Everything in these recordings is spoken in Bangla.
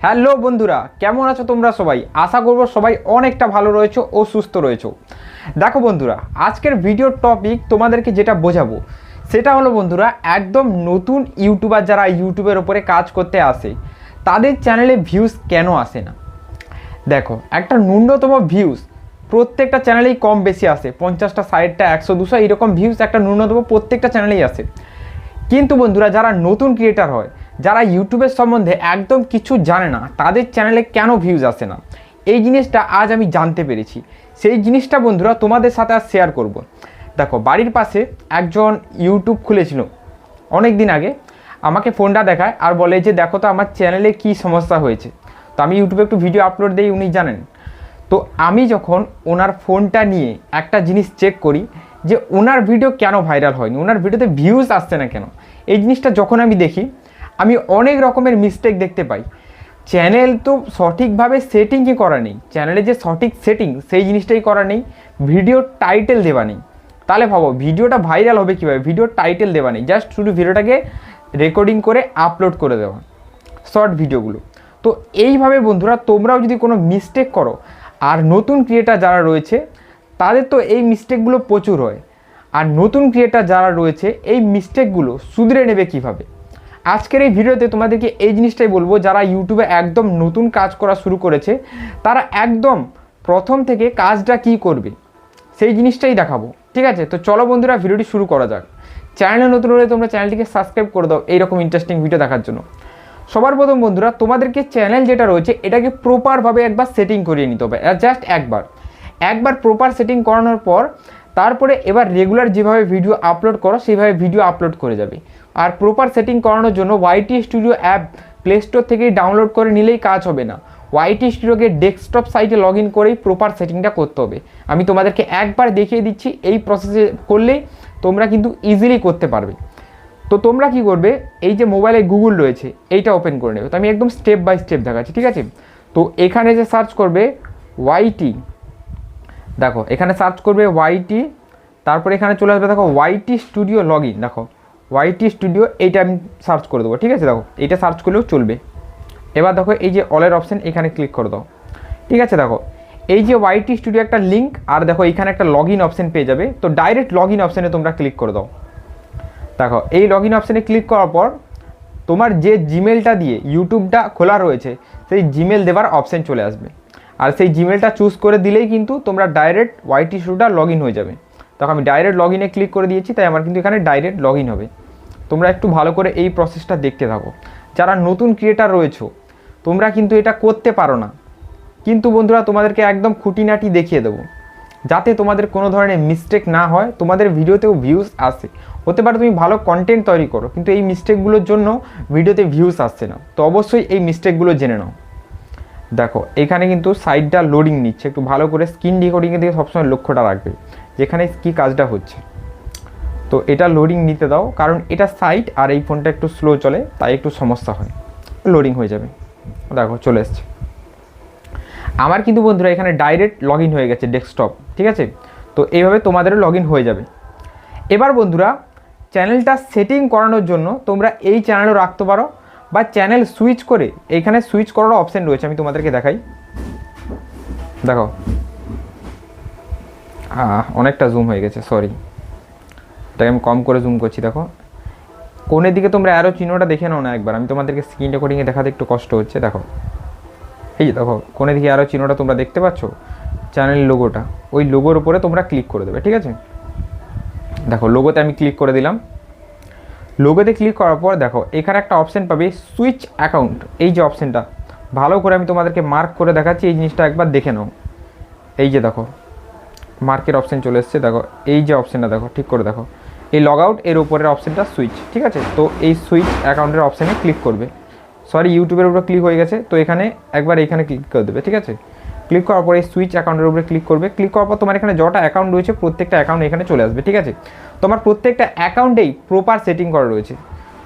হ্যালো বন্ধুরা, কেমন আছো তোমরা সবাই? আশা করব সবাই অনেকটা ভালো রয়েছো ও সুস্থ রয়েছো। দেখো বন্ধুরা, আজকের ভিডিওর টপিক তোমাদেরকে যেটা বোঝাবো সেটা হলো বন্ধুরা, একদম নতুন ইউটিউবার যারা ইউটিউবের ওপরে কাজ করতে আসে তাদের চ্যানেলে ভিউজ কেন আসে না। দেখো, একটা ন্যূনতম ভিউজ প্রত্যেকটা চ্যানেলেই কম বেশি আসে, 50টা 60টা 100 200 এরকম ভিউজ একটা ন্যূনতম প্রত্যেকটা চ্যানেলেই আসে। কিন্তু বন্ধুরা, যারা নতুন ক্রিয়েটার হয়, যারা ইউটিউবের সম্বন্ধে একদম কিছু জানে না, তাদের চ্যানেলে কেন ভিউজ আসে না, এই জিনিসটা আজ আমি জানতে পেরেছি। সেই জিনিসটা বন্ধুরা তোমাদের সাথে আজ শেয়ার করব। দেখো, বাড়ির পাশে একজন ইউটিউব খুলেছিল অনেক দিন আগে, আমাকে ফোনটা দেখায় আর বলে যে দেখো তো আমার চ্যানেলে কি সমস্যা হয়েছে। তো আমি ইউটিউবে একটু ভিডিও আপলোড দিই, উনি জানেন। তো আমি যখন ওনার ফোনটা নিয়ে একটা জিনিস চেক করি যে ওনার ভিডিও কেন ভাইরাল হয়নি, ওনার ভিডিওতে ভিউজ আসছে না কেন, এই জিনিসটা যখন আমি দেখি আমি অনেক রকমের মিস্টেক দেখতে পাই। চ্যানেল তো সঠিকভাবে সেটিংই করা নেই, চ্যানেলে যে সঠিক সেটিং সেই জিনিসটাই করা নেই, ভিডিও টাইটেল দেওয়া নেই। তাহলে ভাবো ভিডিওটা ভাইরাল হবে কীভাবে? ভিডিও টাইটেল দেওয়া নেই, জাস্ট শুধু ভিডিওটাকে রেকর্ডিং করে আপলোড করে দেওয়া শর্ট ভিডিওগুলো। তো এইভাবে বন্ধুরা তোমরাও যদি কোনো মিস্টেক করো, আর নতুন ক্রিয়েটার যারা রয়েছে তাদের তো এই মিস্টেকগুলো প্রচুর হয়, আর নতুন ক্রিয়েটার যারা রয়েছে এই মিস্টেকগুলো শুধরে নেবে কিভাবে, আজকের এই ভিডিওতে তোমাদেরকে এই জিনিসটাই বলবো। যারা ইউটিউবে একদম নতুন কাজ করা শুরু করেছে তারা একদম প্রথম থেকে কাজটা কি করবে সেই জিনিসটাই দেখাবো, ঠিক আছে? তো চলো বন্ধুরা, ভিডিওটি শুরু করা যাক। চ্যানেলে নতুন হলে তোমরা চ্যানেলটিকে সাবস্ক্রাইব করে দাও এইরকম ইন্টারেস্টিং ভিডিও দেখার জন্য। সবার প্রথম বন্ধুরা, তোমাদেরকে চ্যানেল যেটা রয়েছে এটাকে প্রপারভাবে একবার সেটিং করিয়ে নিতে হবে, জাস্ট একবার প্রপার সেটিং করানোর পর তারপরে এবার রেগুলার যেভাবে ভিডিও আপলোড করো সেইভাবে ভিডিও আপলোড করে যাবে। আর প্রপার সেটিং করানোর জন্য YT studio app play store থেকেই ডাউনলোড করে নিলেই কাজ হবে না, ওয়াইটি স্টুডিওকে ডেস্কটপ সাইটে লগ ইন করেই প্রপার সেটিংটা করতে হবে। আমি তোমাদেরকে একবার দেখিয়ে দিচ্ছি, এই প্রসেসে করলেই তোমরা কিন্তু ইজিলি করতে পারবে। তো তোমরা কি করবে, এই যে মোবাইলে গুগল রয়েছে এইটা ওপেন করে নেবে। তো আমি একদম স্টেপ বাই স্টেপ দেখাচ্ছি, ঠিক আছে? তো এখানে যে সার্চ করবে ওয়াইটি, দেখো এখানে সার্চ করবে ওয়াইটি, তারপরে এখানে চলে আসবে দেখো ওয়াইটি স্টুডিও লগ ইন। দেখো ওয়াইটি স্টুডিও এইটা আমি সার্চ করে দেবো, ঠিক আছে? দেখো এইটা সার্চ করলেও চলবে। এবার দেখো এই যে অলের অপশান এখানে ক্লিক করে দাও, ঠিক আছে? দেখো এই যে ওয়াইটি স্টুডিও একটা লিঙ্ক, আর দেখো এইখানে একটা লগ ইন অপশান পেয়ে যাবে। তো ডাইরেক্ট লগ ইন অপশানে তোমরা ক্লিক করে দাও। দেখো এই লগ ইন অপশানে ক্লিক করার পর তোমার যে জিমেলটা দিয়ে ইউটিউবটা খোলা রয়েছে সেই জিমেল দেওয়ার অপশান চলে আসবে, আর সেই জিমেলটা চুজ করে দিলেই কিন্তু তোমরা ডাইরেক্ট ওয়াইটি স্টুডিওটা লগ ইন হয়ে যাবে। দেখো আমি ডাইরেক্ট লগ ইনে ক্লিক করে দিয়েছি, তাই আমার কিন্তু এখানে ডাইরেক্ট লগ ইন হবে। তোমরা একটু ভালো করে এই প্রসেসটা দেখতে থাকো। যারা নতুন ক্রিয়েটার রয়েছো তোমরা কিন্তু এটা করতে পারো না, কিন্তু বন্ধুরা তোমাদেরকে একদম খুঁটিনাটি দেখিয়ে দেবো যাতে তোমাদের কোনো ধরনের মিস্টেক না হয়, তোমাদের ভিডিওতেও ভিউজ আসে। হতে পারে তুমি ভালো কন্টেন্ট তৈরি করো কিন্তু এই মিস্টেকগুলোর জন্য ভিডিওতে ভিউজ আসছে না, তো অবশ্যই এই মিস্টেকগুলো জেনে নাও। দেখো এখানে কিন্তু সাইটটা লোডিং নিচ্ছে, একটু ভালো করে স্ক্রিন রেকর্ডিংয়ের দিকে সবসময় লক্ষ্যটা রাখবে যেখানে কি কাজটা হচ্ছে। তো এটা লোডিং নিতে দাও, কারণ এটা সাইট আর এই ফোনটা একটু স্লো চলে তাই একটু সমস্যা হয়। লোডিং হয়ে যাবে, দেখো চলে এসছে আমার কিন্তু বন্ধুরা এখানে ডাইরেক্ট লগ ইন হয়ে গেছে ডেস্কটপ, ঠিক আছে? তো এইভাবে তোমাদেরও লগ ইন হয়ে যাবে। এবার বন্ধুরা চ্যানেলটা সেটিং করানোর জন্য তোমরা এই চ্যানেলও রাখতে পারো, বা চ্যানেল সুইচ করে এইখানে সুইচ করার অপশান রয়েছে, আমি তোমাদেরকে দেখাই। দেখো অনেকটা জুম হয়ে গেছে, সরি, এটাকে আমি কম করে জুম করছি। দেখো কোণের দিকে তোমরা অ্যারো চিহ্নটা দেখে নাও না একবার, আমি তোমাদেরকে স্ক্রিন রেকর্ডিংয়ে দেখাতে একটু কষ্ট হচ্ছে। দেখো এই যে দেখো কোণের দিকে অ্যারো চিহ্নটা তোমরা দেখতে পাচ্ছ, চ্যানেল লোগোটা, ওই লোগোর উপরে তোমরা ক্লিক করে দেবে, ঠিক আছে? দেখো লোগোতে আমি ক্লিক করে দিলাম। লোগোতে ক্লিক করার পর দেখো এখানে একটা অপশান পাবে সুইচ অ্যাকাউন্ট, এই যে অপশানটা ভালো করে আমি তোমাদেরকে মার্ক করে দেখাচ্ছি, এই জিনিসটা একবার দেখে নাও। এই যে দেখো মার্কের অপশান চলে এসছে, দেখো এই যে অপশানটা দেখো ঠিক করে দেখো, এই লগ আউট এর উপরের অপশানটা সুইচ, ঠিক আছে? তো এই সুইচ অ্যাকাউন্টের অপশানে ক্লিক করবে। সরি, ইউটিউবের উপরে ক্লিক হয়ে গেছে, তো এখানে একবার এখানে ক্লিক করে দেবে, ঠিক আছে? ক্লিক করার পর এই সুইচ অ্যাকাউন্টের উপরে ক্লিক করবে। ক্লিক করার পর তোমার এখানে যটা অ্যাকাউন্ট রয়েছে প্রত্যেকটা অ্যাকাউন্ট এখানে চলে আসবে, ঠিক আছে? তোমার প্রত্যেকটা অ্যাকাউন্টেই প্রপার সেটিং করা রয়েছে।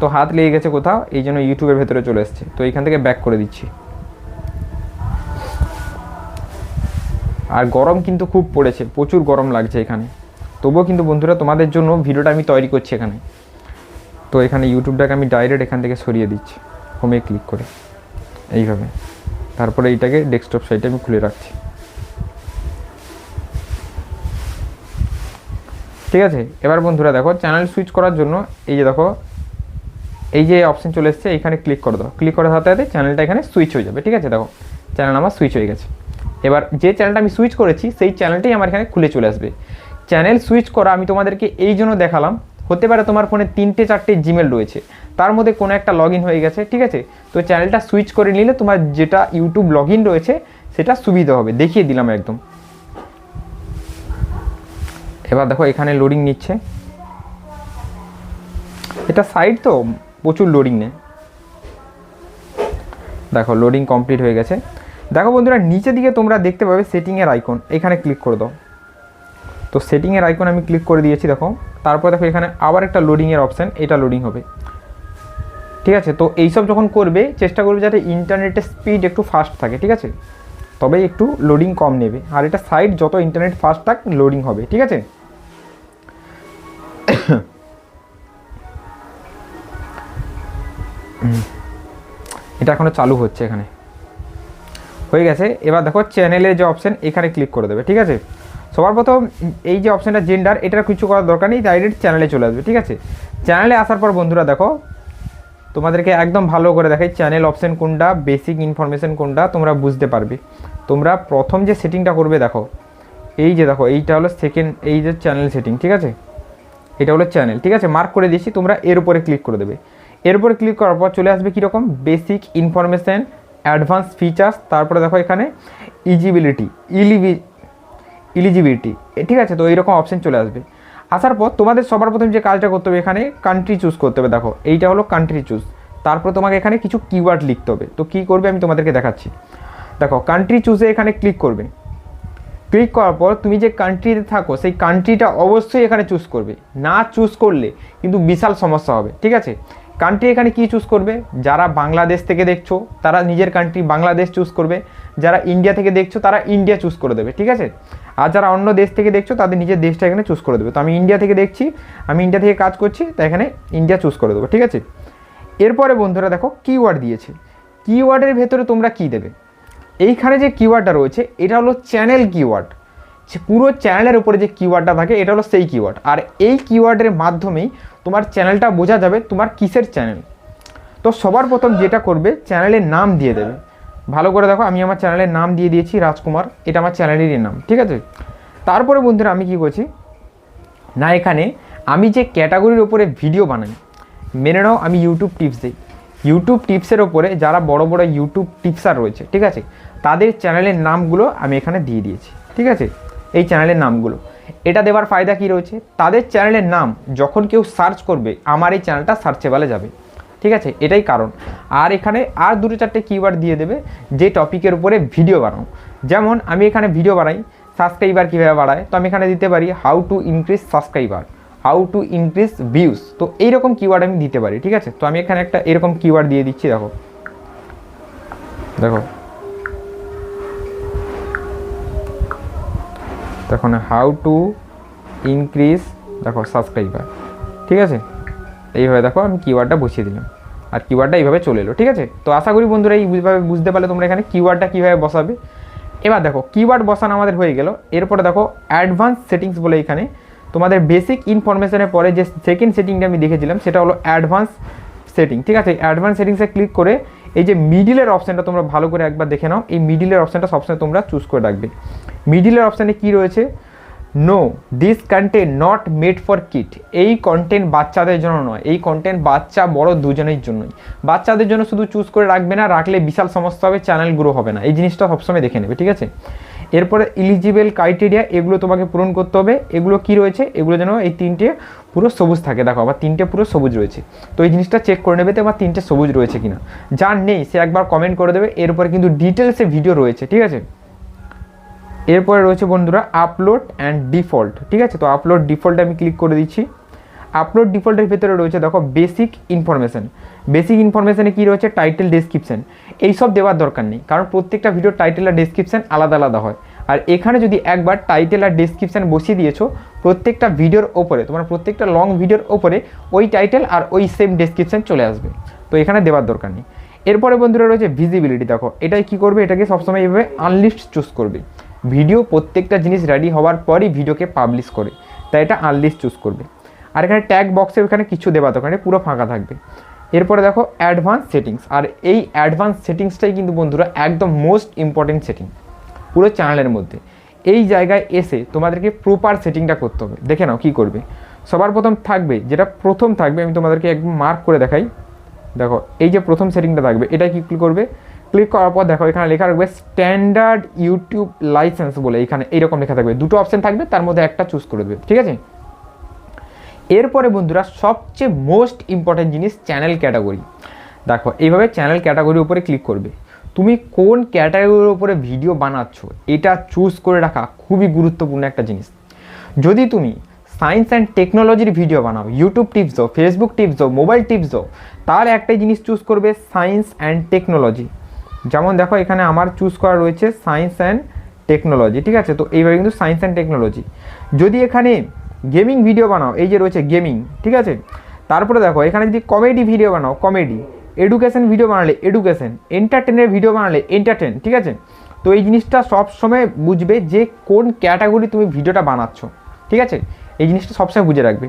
তো হাত লেগে গেছে কোথাও, এই জন্য ইউটিউবের ভেতরে চলে এসছে, তো এখান থেকে ব্যাক করে দিচ্ছি। আর গরম কিন্তু খুব পড়েছে, প্রচুর গরম লাগছে এখানে, তবুও কিন্তু বন্ধুরা তোমাদের জন্য ভিডিওটা আমি তৈরি করছি এখানে। তো এখানে ইউটিউবটাকে আমি ডাইরেক্ট এখান থেকে সরিয়ে দিচ্ছি হোমে ক্লিক করে। এইভাবে, তারপরে এইটাকে ডেস্কটপ সাইটে আমি খুলে রাখছি। ঠিক আছে, এবার বন্ধুরা দেখো চ্যানেল সুইচ করার জন্য এই যে দেখো এই যে অপশন চলে এসছে, এখানে ক্লিক করে দাও। ক্লিক করার সাথে সাথে চ্যানেলটা এখানে সুইচ হয়ে যাবে। ঠিক আছে, দেখো চ্যানেল আমার সুইচ হয়ে গেছে। এবার যে চ্যানেলটা আমি সুইচ করেছি সেই চ্যানেলটাই আমার এখানে খুলে চলে আসবে। চ্যানেল সুইচ করা আমি তোমাদেরকে এই জন্য দেখালাম, হতে পারে তোমার ফোনে 3-4টে জিমেল রয়েছে, তার মধ্যে কোনো একটা লগ ইন হয়ে গেছে। ঠিক আছে, তো চ্যানেলটা সুইচ করে নিলে তোমার যেটা ইউটিউব লগ ইন রয়েছে সেটা সুবিধা হবে। দেখিয়ে দিলাম একদম। এবার দেখো এখানে লোডিং নিচ্ছে, এটা সাইট তো প্রচুর লোডিং নেয়। দেখো লোডিং কমপ্লিট হয়ে গেছে। দেখো বন্ধুরা নিচের দিকে তোমরা দেখতে পাবে সেটিংয়ের আইকন, এখানে ক্লিক করে দাও। তো সেটিংয়ের আইকন আমি ক্লিক করে দিয়েছি। দেখো তারপর দেখো এখানে আবার একটা লোডিংয়ের অপশান, এটা লোডিং হবে। ঠিক আছে, তো এইসব যখন করবে চেষ্টা করবে যাতে ইন্টারনেটের স্পিড একটু ফাস্ট থাকে। ঠিক আছে, তবেই একটু লোডিং কম নেবে। আর এটা সাইট যত ইন্টারনেট ফাস্ট থাক লোডিং হবে। ঠিক আছে, এটা এখনো চালু হচ্ছে, এখানে হয়ে গেছে। এবার দেখো চ্যানেলের যে অপশান এখানে ক্লিক করে দেবে। ঠিক আছে, সবার প্রথম এই যে অপশানটা জেন্ডার, এটার কিছু করার দরকার নেই, ডাইরেক্ট চ্যানেলে চলে আসবে। ঠিক আছে, চ্যানেলে আসার পর বন্ধুরা দেখো তোমাদেরকে একদম ভালো করে দেখাই চ্যানেল অপশান কোনটা, বেসিক ইনফরমেশন কোনটা, তোমরা বুঝতে পারবে। তোমরা প্রথম যে সেটিংটা করবে দেখো এই যে দেখো এইটা হলো সেকেন্ড, এই যে চ্যানেল সেটিং। ঠিক আছে, এটা হলো চ্যানেল। ঠিক আছে, মার্ক করে দিয়েছি, তোমরা এর উপরে ক্লিক করে দেবে। এর উপরে ক্লিক করার পর চলে আসবে কীরকম বেসিক ইনফরমেশান, অ্যাডভান্স ফিচার্স, তারপরে দেখো এখানে ইলিজিবিলিটি। ঠিক আছে, তো এইরকম অপশান চলে আসবে। আসার পর তোমাদের সবার প্রথম যে কাজটা করতে হবে এখানে কান্ট্রি চুজ করতে হবে। দেখো এইটা হলো কান্ট্রি চুজ, তারপর তোমাকে এখানে কিছু কিওয়ার্ড লিখতে হবে। তো কী করবে আমি তোমাদেরকে দেখাচ্ছি। দেখো কান্ট্রি চুজে এখানে ক্লিক করবে। ক্লিক করার পর তুমি যে কান্ট্রিতে থাকো সেই কান্ট্রিটা অবশ্যই এখানে চুজ করবে, না চুজ করলে কিন্তু বিশাল সমস্যা হবে। ঠিক আছে, কান্ট্রি এখানে কি চুজ করবে, যারা বাংলাদেশ থেকে দেখছো তারা নিজের কান্ট্রি বাংলাদেশ চুজ করবে, যারা ইন্ডিয়া থেকে দেখছো তারা ইন্ডিয়া চুজ করে দেবে। ঠিক আছে, আর যারা অন্য দেশ থেকে দেখছো তাদের নিজের দেশটা এখানে চুজ করে দেবে। তো আমি ইন্ডিয়া থেকে দেখছি, আমি ইন্ডিয়া থেকে কাজ করছি, তাই এখানে ইন্ডিয়া চুজ করে দেবো। ঠিক আছে, এরপরে বন্ধুরা দেখো কিওয়ার্ড দিয়েছে, কিওয়ার্ডের ভেতরে তোমরা কি দেবে। এইখানে যে কিওয়ার্ডটা রয়েছে এটা হলো চ্যানেল কিওয়ার্ড, পুরো চ্যানেলের উপরে যে কিওয়ার্ডটা থাকে এটা হলো সেই কিওয়ার্ড। আর এই কিওয়ার্ডের মাধ্যমেই তোমার চ্যানেলটা বোঝা যাবে তোমার কিসের চ্যানেল। তো সবার প্রথম যেটা করবে চ্যানেলের নাম দিয়ে দেবে। ভালো করে দেখো আমি আমার চ্যানেলের নাম দিয়ে দিয়েছি রাজকুমার, এটা আমার চ্যানেলেরই নাম। ঠিক আছে, তারপরে বন্ধুরা আমি কি করছি না, এখানে আমি যে ক্যাটাগরির ওপরে ভিডিও বানাই, মেনে নাও আমি ইউটিউব টিপস দিই, ইউটিউব টিপসের ওপরে যারা বড় বড় ইউটিউব টিপসার রয়েছে, ঠিক আছে, তাদের চ্যানেলের নামগুলো আমি এখানে দিয়ে দিয়েছি। ঠিক আছে, এই চ্যানেলের নামগুলো, এটা দেওয়ার ফায়দা কি রয়েছে, তাদের চ্যানেলের নাম যখন কেউ সার্চ করবে আমার এই চ্যানেলটা সার্চেবলে যাবে। ঠিক আছে, এটাই কারণ। আর এখানে আর 2-4টে কিওয়ার্ড দিয়ে দেবে যে টপিকের উপরে ভিডিও বানাও। যেমন আমি এখানে ভিডিও বানাই সাবস্ক্রাইবার কীভাবে বাড়ায়, তো আমি এখানে দিতে পারি how to increase subscriber, how to increase views. তো এইরকম কিওয়ার্ড আমি দিতে পারি। ঠিক আছে, তো আমি এখানে একটা এরকম কিওয়ার্ড দিয়ে দিচ্ছি। দেখো দেখো দেখো না, হাউ টু ইনক্রিজ দেখো সাবস্ক্রাইবার। ঠিক আছে, এইভাবে দেখো আমি কিওয়ার্ডটা বসিয়ে দিলাম, আর কিওয়ার্ডটা এইভাবে চলে এলো। ঠিক আছে, তো আশা করি বন্ধুরা এইভাবে বুঝতে পারলে তোমরা এখানে কিওয়ার্ডটা কীভাবে বসাবে। এবার দেখো কিওয়ার্ড বসানো আমাদের হয়ে গেল। এরপরে দেখো অ্যাডভান্স সেটিংস বলে এখানে তোমাদের বেসিক ইনফরমেশনের পরে যে সেকেন্ড সেটিংটা আমি দেখেছিলাম সেটা হলো অ্যাডভান্স সেটিং। ঠিক আছে, অ্যাডভান্স সেটিংসে ক্লিক করে এই যে মিডিলের অপশানটা তোমরা ভালো করে একবার দেখে নাও, এই মিডিলের অপশানটা সবসময় তোমরা চুজ করে রাখবে। মিডিলের অপশানে কি রয়েছে, no this content not made for kid, এই কন্টেন্ট বাচ্চাদের জন্য নয়, এই কন্টেন্ট বাচ্চা বড় দুজনের জন্যই। বাচ্চাদের জন্য শুধু চুজ করে রাখবে না, রাখলে বিশাল সমস্যা হবে, চ্যানেল গ্রো হবে না, এই জিনিসটা সবসময় দেখে নেবে। ঠিক আছে, এরপরে এলিজিবল ক্রাইটেরিয়া এগুলো তোমাকে পূরণ করতে হবে। এগুলো কি রয়েছে, এগুলো যেন এই 3টে পুরো সবুজ থাকে। দেখো আবার 3টে পুরো সবুজ রয়েছে, তো এই জিনিসটা চেক করে নেবে তো আমার 3টে সবুজ রয়েছে কিনা। যার নেই সে একবার কমেন্ট করে দেবে। এরপরে কিন্তু ডিটেলসে ভিডিও রয়েছে। ঠিক আছে, এরপরে রয়েছে বন্ধুরা আপলোড অ্যান্ড ডিফল্ট। ঠিক আছে, তো আপলোড ডিফল্টে আমি ক্লিক করে দিচ্ছি। আপলোড ডিফল্টের ভেতরে রয়েছে দেখো বেসিক ইনফরমেশান। বেসিক ইনফরমেশানে কী রয়েছে, টাইটেল, ডেসক্রিপশান, এইসব দেওয়ার দরকার নেই, কারণ প্রত্যেকটা ভিডিও টাইটেল আর ডেসক্রিপশান আলাদা আলাদা হয়। আর এখানে যদি একবার টাইটেল আর ডেসক্রিপশান বসিয়ে দিয়েছো প্রত্যেকটা ভিডিওর ওপরে, তোমার প্রত্যেকটা লং ভিডিওর ওপরে ওই টাইটেল আর ওই সেম ডেসক্রিপশান চলে আসবে, তো এখানে দেওয়ার দরকার নেই। এরপরে বন্ধুরা রয়েছে ভিজিবিলিটি। দেখো এটাই কি করবে, এটাকে সবসময় এভাবে আনলিস্ট চুজ করবে। ভিডিও প্রত্যেকটা জিনিস রেডি হওয়ার পরই ভিডিওকে পাবলিশ করে, তাই এটা আনলিস্ট চুজ করবে। আর এখানে ট্যাগ বক্সে এখানে কিছু দেওয়া দরকার নেই, পুরো ফাঁকা থাকবে। এরপরে দেখো অ্যাডভান্স সেটিংস, আর এই অ্যাডভান্স সেটিংসটাই কিন্তু বন্ধুরা একদম মোস্ট ইম্পর্টেন্ট সেটিং পুরো চ্যানেলের মধ্যে। এই জায়গায় এসে তোমাদেরকে প্রপার সেটিংটা করতে হবে। দেখে নাও কী করবে। সবার প্রথম থাকবে, যেটা প্রথম থাকবে আমি তোমাদেরকে একদম মার্ক করে দেখাই। দেখো এই যে প্রথম সেটিংটা থাকবে, এটা কি ক্লিক করবে। ক্লিক করার পর দেখো এখানে লেখা রাখবে স্ট্যান্ডার্ড ইউটিউব লাইসেন্স বলে, এখানে এইরকম লেখা থাকবে। দুটো অপশন থাকবে, তার মধ্যে একটা চুজ করে দেবে, ঠিক আছে। এরপরে বন্ধুরা সবচেয়ে মোস্ট ইম্পর্টেন্ট জিনিস চ্যানেল ক্যাটাগরি। দেখো এইভাবে চ্যানেল ক্যাটাগরির উপরে ক্লিক করবে। তুমি কোন ক্যাটাগরির উপরে ভিডিও বানাচ্ছ এটা চুজ করে রাখা খুবই গুরুত্বপূর্ণ একটা জিনিস। যদি তুমি সায়েন্স অ্যান্ড টেকনোলজির ভিডিও বানাও, ইউটিউব টিপস দাও, ফেসবুক টিপস দাও, মোবাইল টিপস দাও, তাহলে একটাই জিনিস চুজ করবে সায়েন্স অ্যান্ড টেকনোলজি। যেমন দেখো এখানে আমার চুজ করা রয়েছে সায়েন্স অ্যান্ড টেকনোলজি, ঠিক আছে। তো এইভাবে কিন্তু সায়েন্স অ্যান্ড টেকনোলজি। যদি এখানে গেমিং ভিডিও বানাও, এই যে রয়েছে গেমিং, ঠিক আছে। তারপরে দেখো এখানে যদি কমেডি ভিডিও বানাও, কমেডি, এডুকেশন ভিডিও বানালে এডুকেশন, এন্টারটেনের ভিডিও বানালে এন্টারটেন, ঠিক আছে। তো এই জিনিসটা সবসময় বুঝবে যে কোন ক্যাটাগরি তুমি ভিডিওটা বানাচ্ছ, ঠিক আছে। এই জিনিসটা সবসময় বুঝে রাখবে।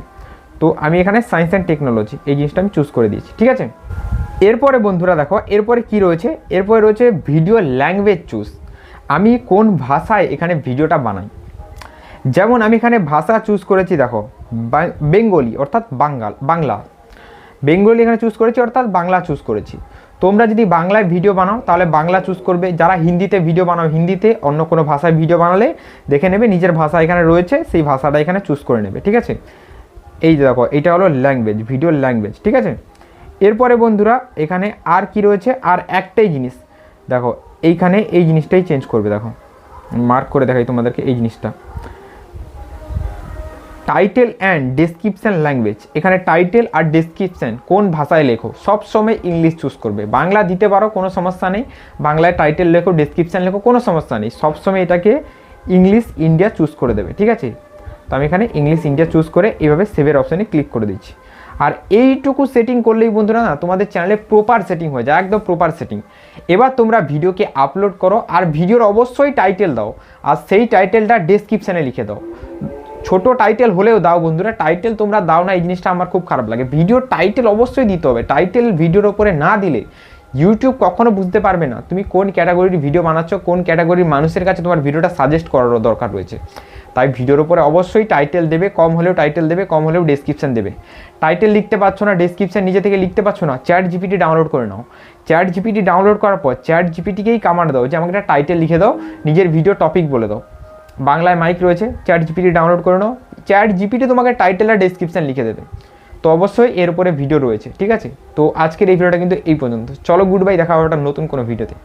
তো আমি এখানে সায়েন্স অ্যান্ড টেকনোলজি এই জিনিসটা আমি চুজ করে দিয়েছি, ঠিক আছে। এরপরে বন্ধুরা দেখো এরপরে কি রয়েছে, এরপরে রয়েছে ভিডিও ল্যাঙ্গুয়েজ চুজ। আমি কোন ভাষায় এখানে ভিডিওটা বানাই। যেমন আমি এখানে ভাষা চুজ করেছি, দেখো বেঙ্গলি অর্থাৎ বাংলা, বেঙ্গলি এখানে চুজ করেছি অর্থাৎ বাংলা চুজ করেছি। তোমরা যদি বাংলায় ভিডিও বানাও তাহলে বাংলা চুজ করবে, যারা হিন্দিতে ভিডিও বানাও হিন্দিতে, অন্য কোনো ভাষায় ভিডিও বানালে দেখে নেবে নিজের ভাষা এখানে রয়েছে, সেই ভাষাটা এখানে চুজ করে নেবে, ঠিক আছে। এই যে দেখো এটা হলো ল্যাঙ্গুয়েজ, ভিডিও ল্যাঙ্গুয়েজ, ঠিক আছে। এরপরে বন্ধুরা এখানে আর কি রয়েছে, আর একটাই জিনিস দেখো এইখানে এই জিনিসটাই চেঞ্জ করবে। দেখো মার্ক করে দেখাই তোমাদেরকে এই জিনিসটা, টাইটেল অ্যান্ড ডেসক্রিপশান ল্যাঙ্গুয়েজ। এখানে টাইটেল আর ডেসক্রিপশান কোন ভাষায় লেখো, সবসময় ইংলিশ চুজ করবে। বাংলা দিতে পারো, কোনো সমস্যা নেই, বাংলায় টাইটেল লেখো, ডেসক্রিপশান লেখো, কোনো সমস্যা নেই, সবসময় এটাকে ইংলিশ ইন্ডিয়া চুজ করে দেবে, ঠিক আছে। তো আমি এখানে ইংলিশ ইন্ডিয়া চুজ করে এইভাবে সেভের অপশানে ক্লিক করে দিচ্ছি। আর এইটুকু সেটিং করলেই বন্ধুরা না তোমাদের চ্যানেলে প্রপার সেটিং হয়ে যায়, একদম প্রপার সেটিং। এবার তোমরা ভিডিওকে আপলোড করো, আর ভিডিওর অবশ্যই টাইটেল দাও, আর সেই টাইটেলটা ডেসক্রিপশানে লিখে দাও। ছোট টাইটেল হলেও দাও বন্ধুরা, টাইটেল তোমরা দাও না, এই জিনিসটা আমার খুব খারাপ লাগে। ভিডিওর টাইটেল অবশ্যই দিতে হবে, টাইটেল ভিডিওর ওপরে না দিলে ইউটিউব কখনো বুঝতে পারবে না তুমি কোন ক্যাটাগরির ভিডিও বানাচ্ছ, কোন ক্যাটাগরির মানুষের কাছে তোমার ভিডিওটা সাজেস্ট করার দরকার রয়েছে। তাই ভিডিওর উপরে অবশ্যই টাইটেল দেবে, কম হলেও টাইটেল দেবে, কম হলেও ডেসক্রিপশান দেবে। টাইটেল লিখতে পারছো না, ডেসক্রিপশান নিজে থেকে লিখতে পারছো না, চ্যাট জিপিটি ডাউনলোড করে নাও। চ্যাট জিপিটি ডাউনলোড করার পর চ্যাট জিপিটিকেই কমান্ড দাও যে আমাকে একটা টাইটেল লিখে দাও, নিজের ভিডিও টপিক বলে দাও। বাংলায় মাইক রয়েছে, চ্যাট জিপিটি ডাউনলোড করে নাও, চ্যাট জিপিটি তোমাকে টাইটেল আর ডেসক্রিপশান লিখে দেবে। তো অবশ্যই এর উপরে ভিডিও রয়েছে, ঠিক আছে। তো আজকের এই ভিডিওটা কিন্তু এই পর্যন্ত। চলো গুড বাই, দেখা হবে একটা নতুন কোনো ভিডিওতে।